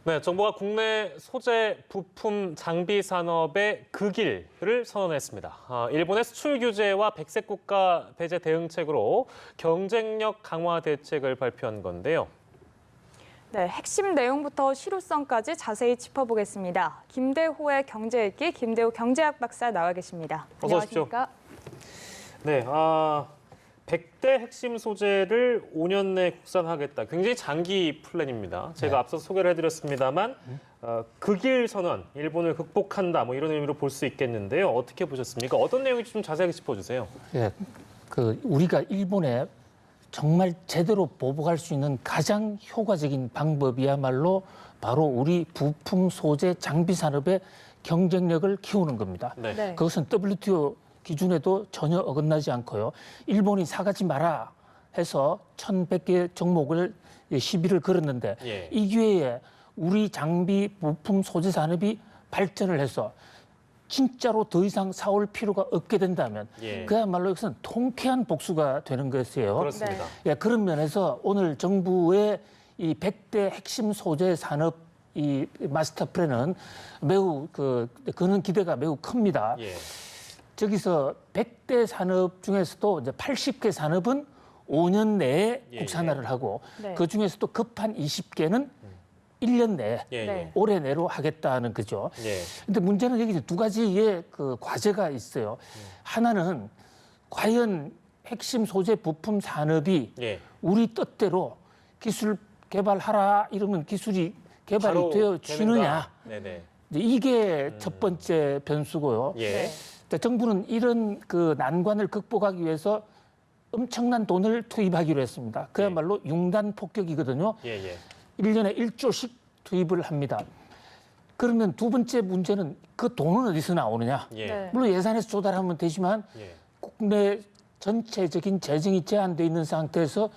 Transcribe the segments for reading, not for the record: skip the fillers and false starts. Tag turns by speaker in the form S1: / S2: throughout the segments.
S1: 네, 정부가 국내 소재, 부품, 장비 산업의 극일을 선언했습니다. 일본의 수출 규제와 백색 국가 배제 대응책으로 경쟁력 강화 대책을 발표한 건데요.
S2: 네, 핵심 내용부터 실효성까지 자세히 짚어보겠습니다. 김대호의 경제읽기 김대호 경제학 박사 나와 계십니다.
S1: 어서 오십시오.
S2: 안녕하십니까?
S1: 네, 100대 핵심 소재를 5년 내에 국산하겠다. 굉장히 장기 플랜입니다. 제가 앞서 소개를 해드렸습니다만 극일 선언, 일본을 극복한다 뭐 이런 의미로 볼 수 있겠는데요. 어떻게 보셨습니까? 어떤 내용인지 좀 자세하게 짚어주세요.
S3: 예, 우리가 일본에 정말 제대로 보복할 수 있는 가장 효과적인 방법이야말로 바로 우리 부품, 소재, 장비 산업의 경쟁력을 키우는 겁니다.
S1: 네.
S2: 네.
S3: 그것은 WTO 기준에도 전혀 어긋나지 않고요. 일본이 사가지 마라 해서 1,100개 종목을 시비를 걸었는데
S1: 예.
S3: 이 기회에 우리 장비, 부품, 소재 산업이 발전을 해서 진짜로 더 이상 사올 필요가 없게 된다면
S1: 예.
S3: 그야말로 이것은 통쾌한 복수가 되는 것이에요.
S1: 그렇습니다.
S3: 예, 그런 면에서 오늘 정부의 이 100대 핵심 소재 산업 이 마스터 플랜은 매우 그는 기대가 매우 큽니다.
S1: 예.
S3: 저기서 100대 산업 중에서도 이제 80개 산업은 5년 내에
S1: 예,
S3: 국산화를
S1: 예.
S3: 하고
S2: 네.
S3: 그 중에서도 급한 20개는 1년 내에
S1: 예,
S2: 네.
S3: 올해 내로 하겠다는 거죠.
S1: 예.
S3: 근데 문제는 여기 두 가지의 그 과제가 있어요. 하나는 과연 핵심 소재 부품 산업이
S1: 예.
S3: 우리 뜻대로 기술 개발하라 이러면 기술이 개발이
S1: 바로
S3: 되어지느냐.
S1: 네네.
S3: 이제 이게 첫 번째 변수고요.
S1: 예.
S2: 네.
S3: 정부는 이런 그 난관을 극복하기 위해서 엄청난 돈을 투입하기로 했습니다. 그야말로 융단 폭격이거든요.
S1: 예. 예.
S3: 1년에 1조씩 투입을 합니다. 그러면 두 번째 문제는 그 돈은 어디서 나오느냐.
S1: 예.
S2: 네.
S3: 물론 예산에서 조달하면 되지만
S1: 예.
S3: 국내 전체적인 재정이 제한되어 있는 상태에서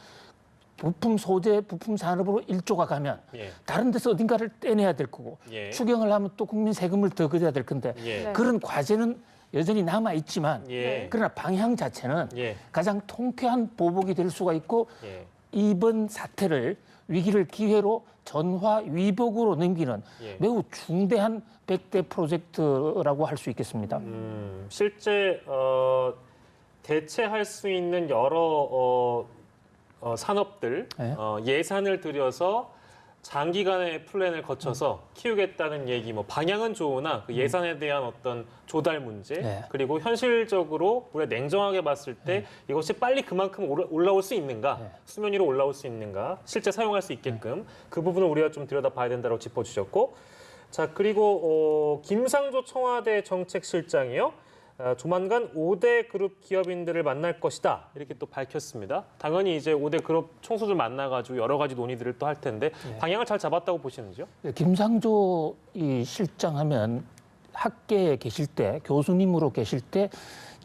S3: 부품 소재, 부품 산업으로 1조가 가면
S1: 예.
S3: 다른 데서 어딘가를 떼내야 될 거고
S1: 예.
S3: 추경을 하면 또 국민 세금을 더 걷어야 될 건데
S1: 예.
S2: 네.
S3: 그런 과제는 여전히 남아 있지만
S1: 예.
S3: 그러나 방향 자체는
S1: 예.
S3: 가장 통쾌한 보복이 될 수가 있고
S1: 예.
S3: 이번 사태를 위기를 기회로 전화위복으로 넘기는
S1: 예.
S3: 매우 중대한 100대 프로젝트라고 할 수 있겠습니다.
S1: 실제 대체할 수 있는 여러 산업들
S3: 네.
S1: 예산을 들여서 장기간의 플랜을 거쳐서 키우겠다는 얘기, 뭐 방향은 좋으나 그 예산에 대한 어떤 조달 문제,
S3: 네.
S1: 그리고 현실적으로 우리가 냉정하게 봤을 때 이것이 빨리 그만큼 올라올 수 있는가,
S3: 네.
S1: 수면 위로 올라올 수 있는가, 실제 사용할 수 있게끔 그 부분을 우리가 좀 들여다봐야 된다고 짚어주셨고, 자 그리고 김상조 청와대 정책실장이요. 조만간 5대 그룹 기업인들을 만날 것이다. 이렇게 또 밝혔습니다. 당연히 이제 5대 그룹 총수들 만나가지고 여러 가지 논의들을 또 할 텐데 방향을 잘 잡았다고 보시는지요?
S3: 김상조 이 실장하면 학계에 계실 때 교수님으로 계실 때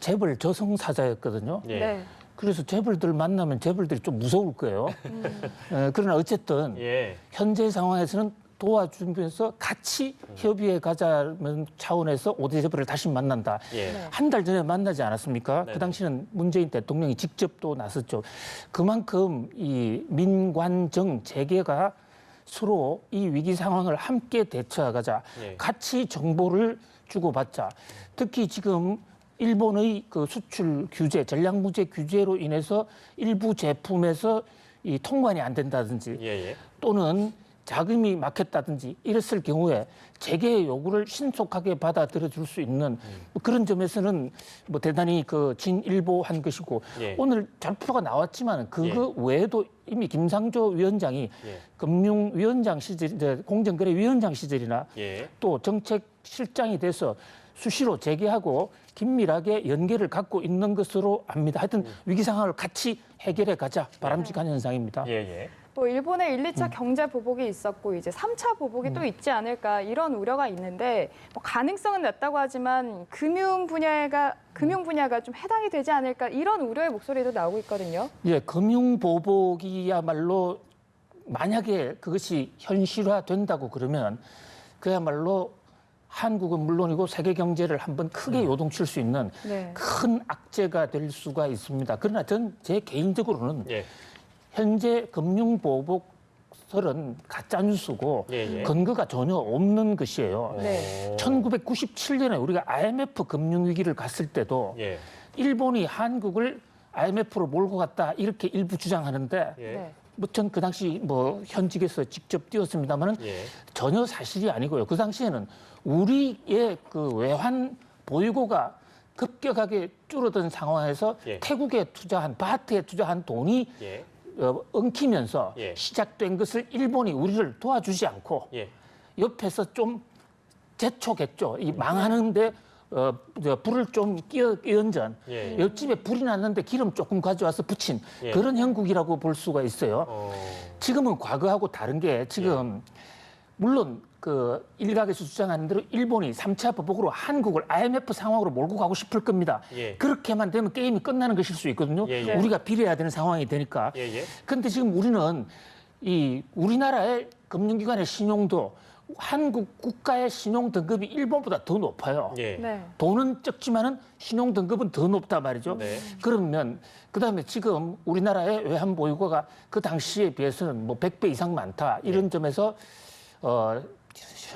S3: 재벌 저승사자였거든요.
S1: 예.
S2: 네.
S3: 그래서 재벌들 만나면 재벌들이 좀 무서울 거예요. 그러나 어쨌든
S1: 예.
S3: 현재 상황에서는 도와주면서 같이 협의해 가자는 차원에서 5대 재벌을 다시 만난다.
S1: 예.
S2: 네.
S3: 한 달 전에 만나지 않았습니까?
S1: 네.
S3: 그 당시는 문재인 대통령이 직접 또 나섰죠. 그만큼 이 민관정 재계가 서로 이 위기 상황을 함께 대처하자,
S1: 예.
S3: 같이 정보를 주고받자. 특히 지금 일본의 그 수출 규제, 전략무제 규제로 인해서 일부 제품에서 이 통관이 안 된다든지
S1: 예. 예.
S3: 또는 자금이 막혔다든지 이랬을 경우에 재계의 요구를 신속하게 받아들여 줄 수 있는 그런 점에서는 뭐 대단히 진일보한 것이고
S1: 예.
S3: 오늘 발표가 나왔지만 그거 외에도 이미 김상조 위원장이
S1: 예.
S3: 금융위원장 시절, 이제 공정거래위원장 시절이나
S1: 예.
S3: 또 정책실장이 돼서 수시로 재계하고 긴밀하게 연계를 갖고 있는 것으로 압니다. 하여튼 위기 상황을 같이 해결해 가자 바람직한 현상입니다.
S1: 예. 예.
S2: 뭐 일본의 1, 2차 경제 보복이 있었고 이제 3차 보복이 또 있지 않을까 이런 우려가 있는데 뭐 가능성은 낮다고 하지만 금융 분야가 좀 해당이 되지 않을까 이런 우려의 목소리도 나오고 있거든요.
S3: 예, 금융 보복이야말로 만약에 그것이 현실화된다고 그러면 그야말로 한국은 물론이고 세계 경제를 한번 크게 요동칠 수 있는
S2: 네.
S3: 큰 악재가 될 수가 있습니다. 그러나 제 개인적으로는
S1: 예.
S3: 현재 금융보복 설은 가짜 뉴스고
S1: 예, 예.
S3: 근거가 전혀 없는 것이에요.
S2: 네.
S3: 1997년에 우리가 IMF 금융위기를 갔을 때도
S1: 예.
S3: 일본이 한국을 IMF로 몰고 갔다 이렇게 일부 주장하는데
S1: 예.
S2: 네.
S3: 뭐 전 그 당시 뭐 현직에서 직접 뛰었습니다만은
S1: 예.
S3: 전혀 사실이 아니고요. 그 당시에는 우리의 그 외환 보유고가 급격하게 줄어든 상황에서
S1: 예.
S3: 태국에 투자한 바트에 투자한 돈이
S1: 예.
S3: 엉키면서
S1: 예.
S3: 시작된 것을 일본이 우리를 도와주지 않고
S1: 예.
S3: 옆에서 좀 재촉했죠. 이 망하는데 불을 좀 끼얹은
S1: 예.
S3: 옆집에 불이 났는데 기름 조금 가져와서 붙인
S1: 예.
S3: 그런 형국이라고 볼 수가 있어요.
S1: 어.
S3: 지금은 과거하고 다른 게 지금 물론 그 일각에서 주장하는 대로 일본이 3차 보복으로 한국을 IMF 상황으로 몰고 가고 싶을 겁니다.
S1: 예.
S3: 그렇게만 되면 게임이 끝나는 것일 수 있거든요.
S1: 예, 예.
S3: 우리가 빌어야 되는 상황이 되니까.
S1: 예. 예.
S3: 그런데 지금 우리는 이 우리나라의 금융기관의 신용도 한국 국가의 신용 등급이 일본보다 더 높아요.
S1: 예.
S2: 네.
S3: 돈은 적지만은 신용 등급은 더 높단 말이죠.
S1: 네.
S3: 그러면 그다음에 지금 우리나라의 외환 보유고가 그 당시에 비해서는 뭐 100배 이상 많다. 이런 점에서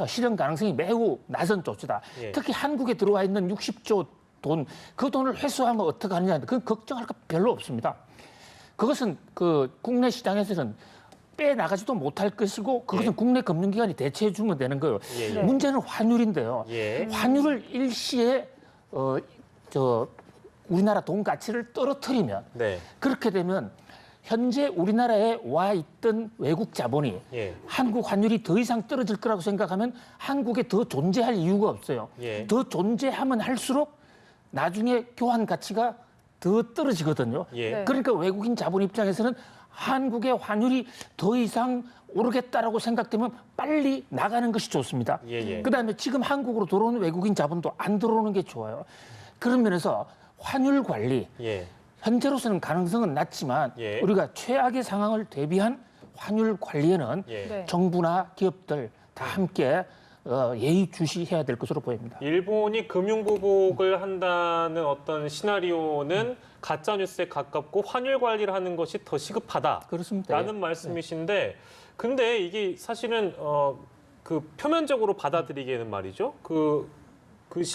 S3: 실현 가능성이 매우 낮은 조치다.
S1: 예.
S3: 특히 한국에 들어와 있는 60조 돈, 그 돈을 회수하면 어떻게 하느냐. 그건 걱정할 거 별로 없습니다. 그것은 그 국내 시장에서는 빼나가지도 못할 것이고 그것은
S1: 예.
S3: 국내 금융기관이 대체해 주면 되는 거예요.
S1: 예, 예.
S3: 문제는 환율인데요.
S1: 예.
S3: 환율을 일시에 우리나라 돈 가치를 떨어뜨리면
S1: 네.
S3: 그렇게 되면 현재 우리나라에 와 있던 외국 자본이
S1: 예.
S3: 한국 환율이 더 이상 떨어질 거라고 생각하면 한국에 더 존재할 이유가 없어요.
S1: 예.
S3: 더 존재하면 할수록 나중에 교환 가치가 더 떨어지거든요.
S1: 예.
S2: 네.
S3: 그러니까 외국인 자본 입장에서는 한국의 환율이 더 이상 오르겠다라고 생각되면 빨리 나가는 것이 좋습니다.
S1: 예, 예.
S3: 그다음에 지금 한국으로 들어오는 외국인 자본도 안 들어오는 게 좋아요. 그런 면에서 환율 관리,
S1: 예.
S3: 현재로서는 가능성은 낮지만
S1: 예.
S3: 우리가 최악의 상황을 대비한 환율 관리에는
S1: 예.
S2: 네.
S3: 정부나 기업들 다 함께 예의주시해야 될 것으로 보입니다.
S1: 일본이 금융보복을 한다는 어떤 시나리오는 가짜 뉴스에 가깝고 환율 관리를 하는 것이 더 시급하다.
S3: 그렇습니다.
S1: 라는 말씀이신데, 근데 이게 사실은 그 표면적으로 받아들이기에는 말이죠.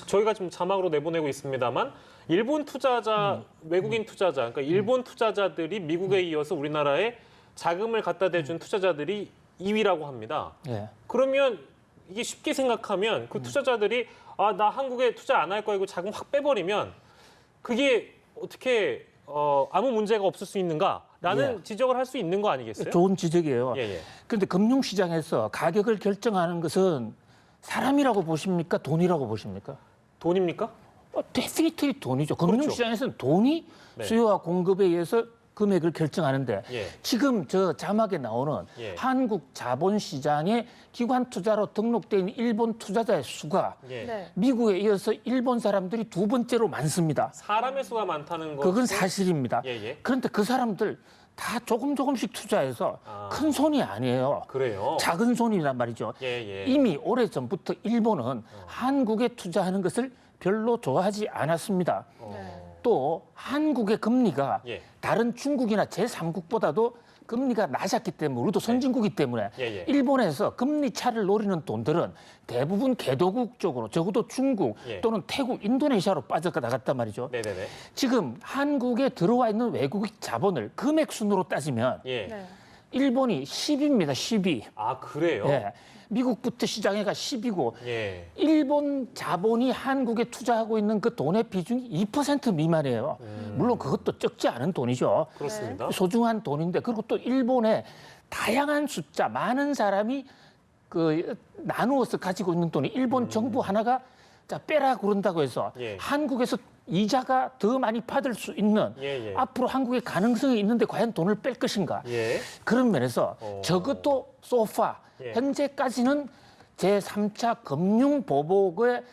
S1: 저희가 지금 자막으로 내보내고 있습니다만, 일본 투자자, 외국인 투자자, 그러니까 일본 투자자들이 미국에 이어서 우리나라에 자금을 갖다 대준 투자자들이 2위라고 합니다.
S3: 예.
S1: 그러면 이게 쉽게 생각하면 그 투자자들이 나 한국에 투자 안 할 거야 이거 자금 확 빼버리면 그게 어떻게 아무 문제가 없을 수 있는가라는
S3: 예.
S1: 지적을 할 수 있는 거 아니겠어요?
S3: 좋은 지적이에요.
S1: 예, 예.
S3: 그런데 금융시장에서 가격을 결정하는 것은 사람이라고 보십니까? 돈이라고 보십니까?
S1: 돈입니까?
S3: 데피니트리 돈이죠. 금융시장에서는 돈이
S1: 네.
S3: 수요와 공급에 의해서 금액을 결정하는데
S1: 예.
S3: 지금 저 자막에 나오는
S1: 예.
S3: 한국 자본시장에 기관 투자로 등록된 일본 투자자의 수가
S1: 예.
S2: 네.
S3: 미국에 이어서 일본 사람들이 두 번째로 많습니다.
S1: 사람의 수가 많다는 거.
S3: 그건 사실입니다.
S1: 예, 예.
S3: 그런데 그 사람들 다 조금씩 투자해서
S1: 아.
S3: 큰 손이 아니에요.
S1: 그래요.
S3: 작은 손이란 말이죠.
S1: 예, 예.
S3: 이미 오래전부터 일본은 한국에 투자하는 것을 별로 좋아하지 않았습니다.
S2: 네.
S3: 또 한국의 금리가
S1: 예.
S3: 다른 중국이나 제3국보다도 금리가 낮았기 때문에 우리도 선진국이기 때문에
S1: 예, 예.
S3: 일본에서 금리 차를 노리는 돈들은 대부분 개도국 쪽으로 적어도 중국
S1: 예.
S3: 또는 태국, 인도네시아로 빠져나갔단 말이죠.
S1: 네네네.
S3: 지금 한국에 들어와 있는 외국 자본을 금액 순으로 따지면
S1: 예.
S2: 네.
S3: 일본이 10입니다. 10위.
S1: 아 그래요?
S3: 예. 미국부터 시장해가 10이고
S1: 예.
S3: 일본 자본이 한국에 투자하고 있는 그 돈의 비중이 2% 미만이에요. 물론 그것도 적지 않은 돈이죠.
S1: 그렇습니다.
S3: 소중한 돈인데 그리고 또 일본의 다양한 숫자, 많은 사람이 나누어서 가지고 있는 돈이 일본 정부 하나가 자 빼라 그런다고 해서
S1: 예.
S3: 한국에서 이자가 더 많이 받을 수 있는
S1: 예, 예.
S3: 앞으로 한국에 가능성이 있는데 과연 돈을 뺄 것인가?
S1: 예.
S3: 그런 면에서 적어도 소파
S1: 예.
S3: 현재까지는 제3차 금융보복을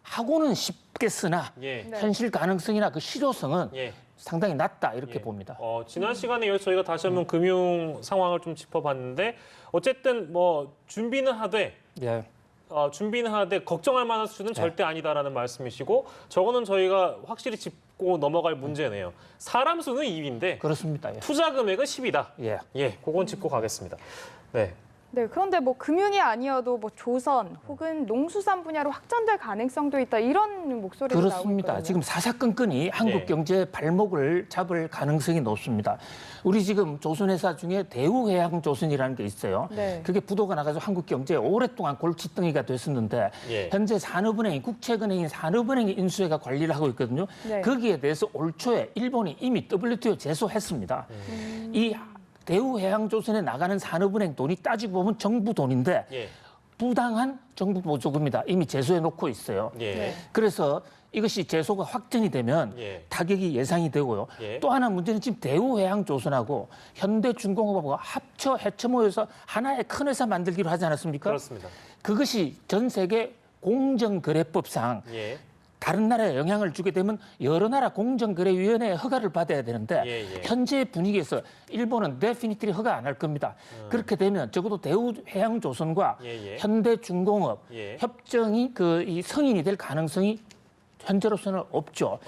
S3: 하고는 싶겠으나
S1: 예.
S2: 네.
S3: 현실 가능성이나 그 실효성은
S1: 예.
S3: 상당히 낮다 이렇게
S1: 예.
S3: 봅니다.
S1: 지난 시간에 이어서 저희가 다시 한번 금융 상황을 좀 짚어봤는데 어쨌든 뭐 준비는 하되
S3: 예.
S1: 준비는 하되 걱정할 만한 수준은 절대 아니다라는 말씀이시고 저거는 저희가 확실히 짚고 넘어갈 문제네요. 사람 수는 2위인데
S3: 그렇습니다. 예.
S1: 투자 금액은 10이다.
S3: 예.
S1: 예, 그건 짚고 가겠습니다. 네.
S2: 네, 그런데 뭐 금융이 아니어도 뭐 조선 혹은 농수산 분야로 확장될 가능성도 있다 이런 목소리가 나오고
S3: 그렇습니다.
S2: 있거든요.
S3: 지금 사사건건이 한국
S1: 예.
S3: 경제의 발목을 잡을 가능성이 높습니다. 우리 지금 조선회사 중에 대우해양조선이라는 게 있어요.
S2: 네.
S3: 그게 부도가 나가지고 한국 경제에 오랫동안 골칫덩이가 됐었는데
S1: 예.
S3: 현재 산업은행이 국책은행인 산업은행이 인수해가 관리를 하고 있거든요.
S2: 네.
S3: 거기에 대해서 올 초에 일본이 이미 WTO 제소했습니다. 이 대우해양조선에 나가는 산업은행 돈이 따지고 보면 정부 돈인데
S1: 예.
S3: 부당한 정부 보조금이다. 이미 제소해 놓고 있어요.
S1: 예.
S2: 네.
S3: 그래서 이것이 제소가 확정이 되면
S1: 예.
S3: 타격이 예상이 되고요.
S1: 예.
S3: 또 하나 문제는 지금 대우해양조선하고 현대중공업하고 합쳐 해쳐모여서 하나의 큰 회사 만들기로 하지 않았습니까?
S1: 그렇습니다.
S3: 그것이 전 세계 공정거래법상
S1: 예.
S3: 다른 나라에 영향을 주게 되면 여러 나라 공정거래위원회의 허가를 받아야 되는데
S1: 예, 예.
S3: 현재 분위기에서 일본은 데피니트리 허가 안 할 겁니다. 그렇게 되면 적어도 대우해양조선과
S1: 예, 예.
S3: 현대중공업
S1: 예.
S3: 협정이 이 성인이 될 가능성이 현재로서는 없죠.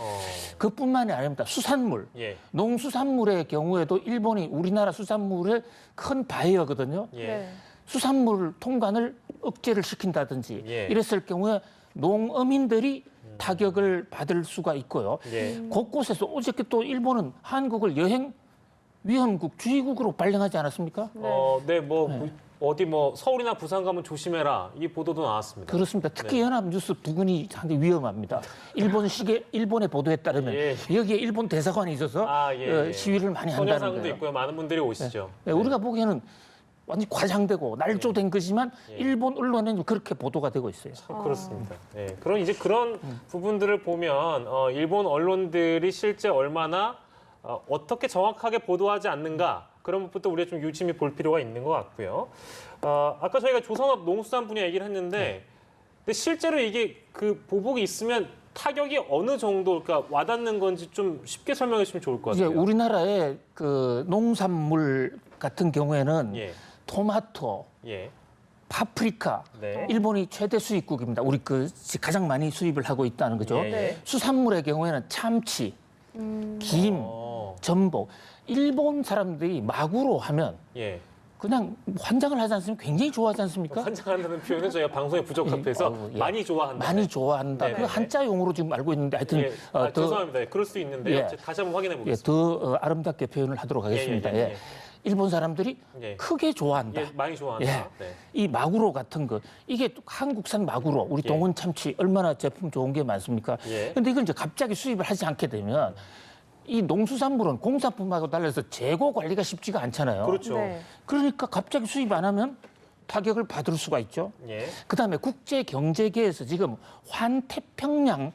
S3: 그뿐만이 아닙니다. 수산물,
S1: 예.
S3: 농수산물의 경우에도 일본이 우리나라 수산물의 큰 바이어거든요.
S1: 예.
S2: 네.
S3: 수산물 통관을 억제를 시킨다든지
S1: 예.
S3: 이랬을 경우에 농어민들이 타격을 받을 수가 있고요.
S1: 예.
S3: 곳곳에서 어저께 또 일본은 한국을 여행 위험국, 주의국으로 발령하지 않았습니까?
S1: 네, 어디 서울이나 부산 가면 조심해라. 이 보도도 나왔습니다.
S3: 그렇습니다. 특히
S1: 네.
S3: 연합뉴스 부근이 상당히 위험합니다. 일본의 보도에 따르면
S1: 예.
S3: 여기에 일본 대사관이 있어서
S1: 예.
S3: 시위를 많이 한다는
S1: 선현상도
S3: 거예요.
S1: 있고요. 많은 분들이 오시죠.
S3: 네, 우리가 보기에는 완전히 과장되고 날조된 것이지만
S1: 예.
S3: 일본 언론에는 그렇게 보도가 되고 있어요.
S1: 참 그렇습니다. 예. 그런 부분들을 보면 일본 언론들이 실제 얼마나 어떻게 정확하게 보도하지 않는가 그런 부분도 우리가 좀 유심히 볼 필요가 있는 것 같고요. 아까 저희가 조선업 농수산 분야 얘기를 했는데 근데 실제로 이게 그 보복이 있으면 타격이 어느 정도 그러니까 와닿는 건지 좀 쉽게 설명해 주시면 좋을 것
S3: 이제
S1: 같아요.
S3: 우리나라의 그 농산물 같은 경우에는
S1: 예.
S3: 토마토,
S1: 예.
S3: 파프리카,
S1: 네.
S3: 일본이 최대 수입국입니다. 우리 가장 많이 수입을 하고 있다는 거죠.
S1: 예, 예.
S2: 네.
S3: 수산물의 경우에는 참치, 김, 전복. 일본 사람들이 마구로 하면
S1: 예.
S3: 그냥 환장을 하지 않습니까? 굉장히 좋아하지 않습니까?
S1: 환장한다는 표현은 저희가 방송에 부적합해서
S3: 예.
S1: 많이 좋아한다.
S3: 많이 좋아한다.
S1: 네네.
S3: 그 한자 용어로 지금 알고 있는데 하여튼
S1: 예. 죄송합니다. 그럴 수 있는데요.
S3: 예.
S1: 다시 한번 확인해
S3: 예,
S1: 보겠습니다.
S3: 더 아름답게 표현을 하도록 하겠습니다.
S1: 예.
S3: 예. 일본 사람들이
S1: 예.
S3: 크게 좋아한다.
S1: 예, 많이 좋아한다.
S3: 예.
S1: 네.
S3: 이 마구로 같은 거 이게 또 한국산 마구로 우리
S1: 예.
S3: 동원 참치 얼마나 제품 좋은 게 많습니까?
S1: 예.
S3: 근데 이건 이제 갑자기 수입을 하지 않게 되면 이 농수산물은 공산품하고 달라서 재고 관리가 쉽지가 않잖아요.
S1: 그렇죠.
S2: 네.
S3: 그러니까 갑자기 수입 안 하면 타격을 받을 수가 있죠.
S1: 예.
S3: 그다음에 국제 경제계에서 지금 환태평양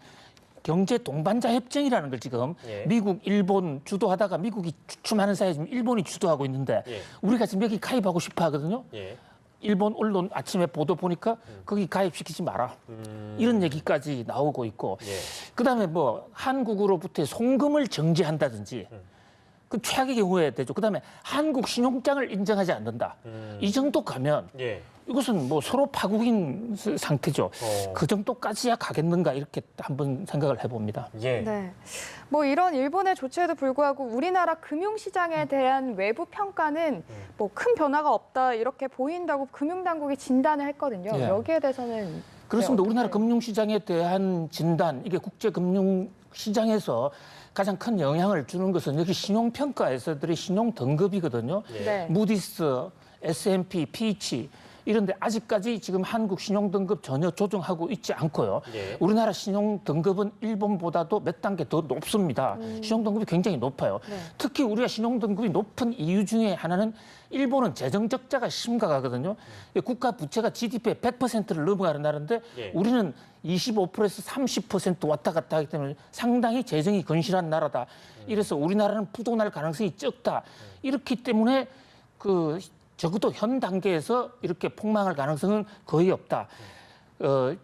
S3: 경제 동반자 협정이라는 걸 지금
S1: 예.
S3: 미국, 일본 주도하다가 미국이 주춤하는 사이에 지금 일본이 주도하고 있는데
S1: 예.
S3: 우리가 지금 여기 가입하고 싶어 하거든요.
S1: 예.
S3: 일본 언론 아침에 보도 보니까 거기 가입시키지 마라. 이런 얘기까지 나오고 있고
S1: 예.
S3: 그다음에 한국으로부터 송금을 정지한다든지 그 최악의 경우에 되죠. 그다음에 한국 신용장을 인정하지 않는다. 이 정도 가면
S1: 예.
S3: 이것은 서로 파국인 상태죠.
S1: 어.
S3: 그 정도까지야 가겠는가 이렇게 한번 생각을 해봅니다.
S1: 예.
S2: 네. 뭐 이런 일본의 조치에도 불구하고 우리나라 금융시장에 대한 외부 평가는 뭐 큰 변화가 없다 이렇게 보인다고 금융당국이 진단을 했거든요.
S3: 예.
S2: 여기에 대해서는
S3: 그렇습니다.
S2: 네,
S3: 우리나라
S2: 어떻게-
S3: 금융시장에 대한 진단, 이게 국제금융시장에서 가장 큰 영향을 주는 것은 여기 신용평가에서들의 신용등급이거든요.
S1: 예.
S2: 네.
S3: 무디스, S&P, 피치 이런데 아직까지 지금 한국 신용등급 전혀 조정하고 있지 않고요.
S1: 예.
S3: 우리나라 신용등급은 일본보다도 몇 단계 더 높습니다. 신용등급이 굉장히 높아요.
S2: 네.
S3: 특히 우리가 신용등급이 높은 이유 중에 하나는 일본은 재정적자가 심각하거든요. 국가 부채가 GDP의 100%를 넘어가는 나라인데
S1: 예.
S3: 우리는 25%에서 30% 왔다 갔다 하기 때문에 상당히 재정이 건실한 나라다. 이래서 우리나라는 부도날 가능성이 적다. 이렇기 때문에 적어도 현 단계에서 이렇게 폭망할 가능성은 거의 없다.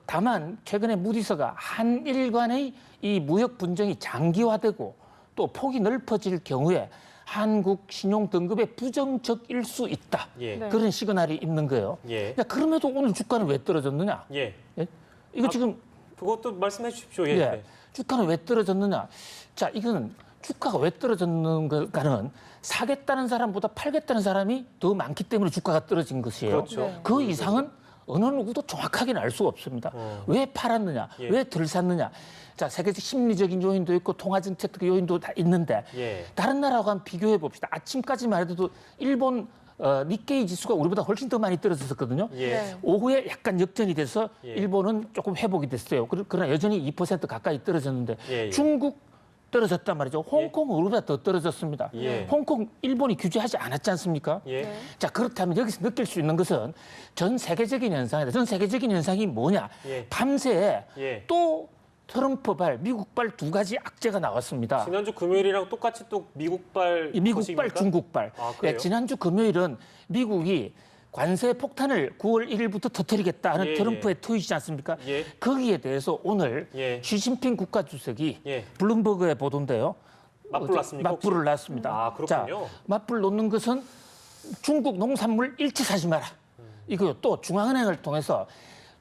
S3: 다만 최근에 무디스가 한일 간의 이 무역 분쟁이 장기화되고 또 폭이 넓어질 경우에 한국 신용 등급의 부정적일 수 있다.
S1: 예.
S2: 네.
S3: 그런 시그널이 있는 거예요.
S1: 예.
S3: 야, 그럼에도 오늘 주가는 왜 떨어졌느냐?
S1: 예.
S3: 예? 이거 지금
S1: 그것도 말씀해 주십시오. 예.
S3: 예.
S1: 네.
S3: 주가는 왜 떨어졌느냐? 자, 이거는 주가가 왜 떨어졌는가는 사겠다는 사람보다 팔겠다는 사람이 더 많기 때문에 주가가 떨어진 것이에요.
S1: 그렇죠.
S2: 네.
S3: 그 이상은 어느 누구도 정확하게는 알 수가 없습니다. 왜 팔았느냐,
S1: 예.
S3: 왜 덜 샀느냐. 자, 세계적 심리적인 요인도 있고 통화정책 요인도 다 있는데
S1: 예.
S3: 다른 나라하고 한번 비교해 봅시다. 아침까지만 해도 일본 니케이 지수가 우리보다 훨씬 더 많이 떨어졌었거든요.
S1: 예.
S2: 네.
S3: 오후에 약간 역전이 돼서
S1: 예.
S3: 일본은 조금 회복이 됐어요. 그러나 여전히 2% 가까이 떨어졌는데
S1: 예, 예.
S3: 중국 떨어졌단 말이죠. 홍콩은 우리보다 더 떨어졌습니다.
S1: 예.
S3: 홍콩 일본이 규제하지 않았지 않습니까?
S1: 예.
S2: 네.
S3: 자, 그렇다면 여기서 느낄 수 있는 것은 전 세계적인 현상이다. 전 세계적인 현상이 뭐냐?
S1: 예.
S3: 밤새
S1: 예.
S3: 또 트럼프발, 미국발 두 가지 악재가 나왔습니다.
S1: 지난주 금요일이랑 똑같이 또 미국발
S3: 이 미국발,
S1: 소식입니까?
S3: 중국발.
S1: 아, 그래요?
S3: 지난주 금요일은 미국이 관세 폭탄을 9월 1일부터 터뜨리겠다는
S1: 예,
S3: 트럼프의 트윗이지 않습니까?
S1: 예.
S3: 거기에 대해서 오늘
S1: 예.
S3: 시진핑 국가주석이
S1: 예.
S3: 블룸버그에 보도인데요.
S1: 맞불 났습니까, 혹시?
S3: 맞불을 놨습니다.
S1: 아, 그렇군요.
S3: 자, 맞불 놓는 것은 중국 농산물 일체 사지 마라. 이거요. 또 중앙은행을 통해서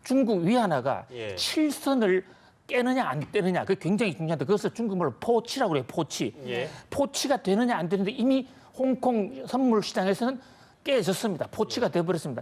S3: 중국 위안화가
S1: 예.
S3: 7선을 깨느냐 안 깨느냐 그게 굉장히 중요한데 그것을 중국말로 포치라고 그래요. 포치.
S1: 예.
S3: 포치가 되느냐 안 되는데 이미 홍콩 선물 시장에서는 깨졌습니다. 포치가 돼버렸습니다.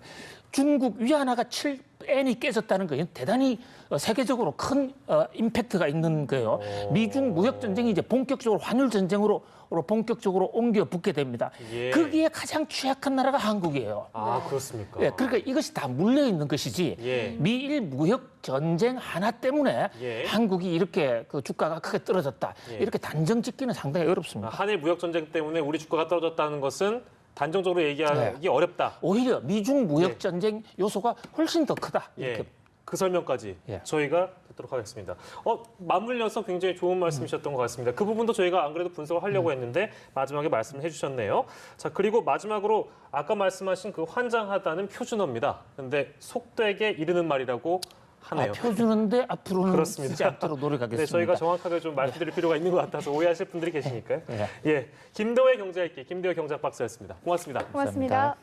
S3: 중국 위안화가 7엔이 깨졌다는 거는 대단히 세계적으로 큰 임팩트가 있는 거예요. 미중 무역 전쟁이 이제 본격적으로 환율 전쟁으로 본격적으로 옮겨 붙게 됩니다.
S1: 예.
S3: 거기에 가장 취약한 나라가 한국이에요.
S1: 아, 그렇습니까?
S3: 예, 그러니까 이것이 다 물려 있는 것이지
S1: 예.
S3: 미일 무역 전쟁 하나 때문에
S1: 예.
S3: 한국이 이렇게 그 주가가 크게 떨어졌다.
S1: 예.
S3: 이렇게 단정 짓기는 상당히 어렵습니다.
S1: 한일 무역 전쟁 때문에 우리 주가가 떨어졌다는 것은 단정적으로 얘기하기 어렵다.
S3: 오히려 미중
S1: 예.
S3: 무역 전쟁 요소가 훨씬 더 크다. 이렇게
S1: 예. 그 설명까지
S3: 예.
S1: 저희가 듣도록 하겠습니다. 맞물려서 굉장히 좋은 말씀이셨던 것 같습니다. 그 부분도 저희가 안 그래도 분석을 하려고 했는데 마지막에 말씀을 해주셨네요. 자, 그리고 마지막으로 아까 말씀하신 그 환장하다는 표준어입니다. 근데 속되게 이르는 말이라고 하네요.
S3: 표준인데 앞으로는
S1: 그렇습니다.
S3: 쓰지 않도록 노력하겠습니다.
S1: 네, 저희가 정확하게 좀 말씀드릴 필요가 있는 것 같아서 오해하실 분들이 계시니까요.
S3: 네.
S1: 예, 김도혜 경제학기 김도혜 경제학 박사였습니다. 고맙습니다.
S2: 고맙습니다.